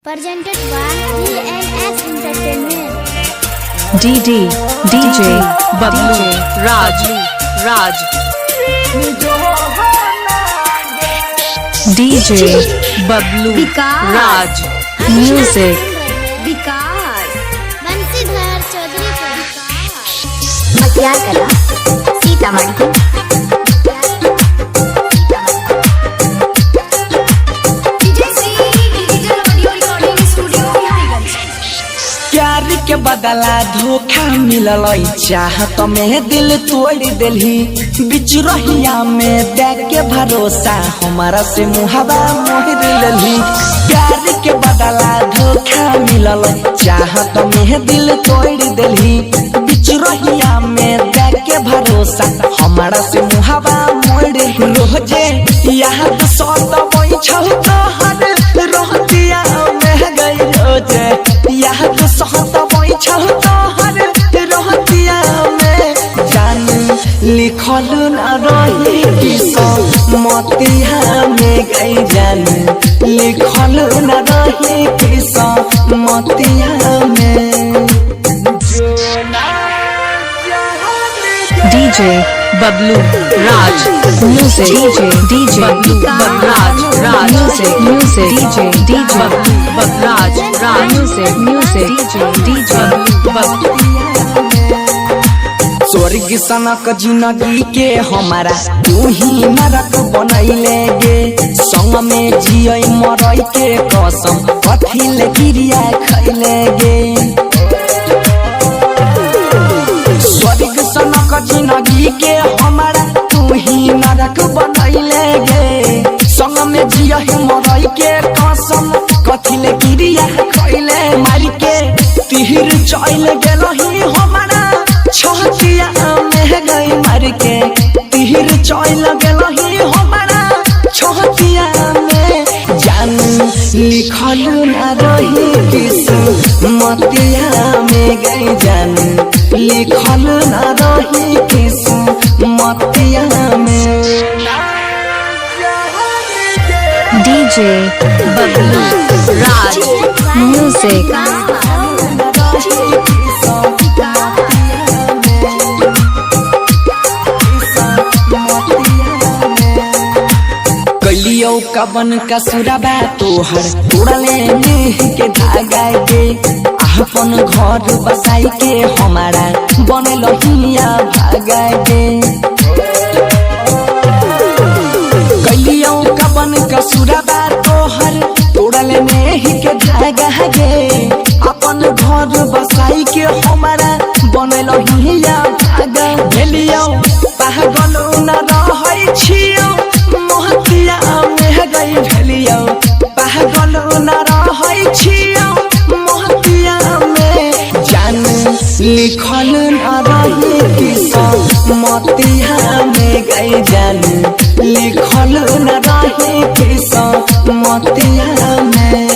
presented by ENS Entertainment. DJ Bablu Raj DJ Bablu Raj Music विकास बंसीधर चौधरी को मतियार कला सीतामढ़ी प्यार के बदला धोखा मिलल चाहत में दिल तोड़ दिलही बिच रहिया में देख के भरोसा हमारा से मुहावा मोह दिलही। प्यार के बदला धोखा मिलल चाहत में दिल तोड़ दिलही बिच रहिया में देख के भरोसा हमारा से मुहावा मोड़ रोजे याद सत बई छल तोहर रहतिया में गई रोजे याद सहत बई छल तोहर रहतिया में जान लिखल न रही किस्मतिया में गई जान लिखल न रही किस्मतिया में DJ Bablu Raj Music DJ Bablu Raj Music DJ Bablu Raj Music DJ Bablu स्वर्ग सनक जिंदगी के हमारा तू ही नरक बनैले गे संग में जिय मरई के कसम कथिल क्रिया खैले गे। स्वर्ग सनक जिंदगी के हमारा तू ही नरक बनैले गे संग में जिय मरई के कसम कथिल क्रिया खैले मार के तीर चल गेलही हमारा छहतिया में गई मार के तीर चल गेलही हमारा छहतिया में जान लिखल न रही किस्मतिया में गई जान लिखल न रही किस्मतिया में। DJ Bablu Raj Music कलियो कबन का सुराबा तोहर तोड़ले नेह के धागा गे अपन घर बसाई के हमारा बनल हिया भागा गे। कलियो कबन का सुराबा तोहर तोड़ले नेह के धागा गे अपन घर बसाई के हमारा बनल हिया भागा गेलियो पागल न रहै छियो मोहतिया में गई भेलियो पागल न रहै छियो मोहतिया में जान लिखल न रही किस्मतिया में गई जान लिखल न रही किस्मतिया में।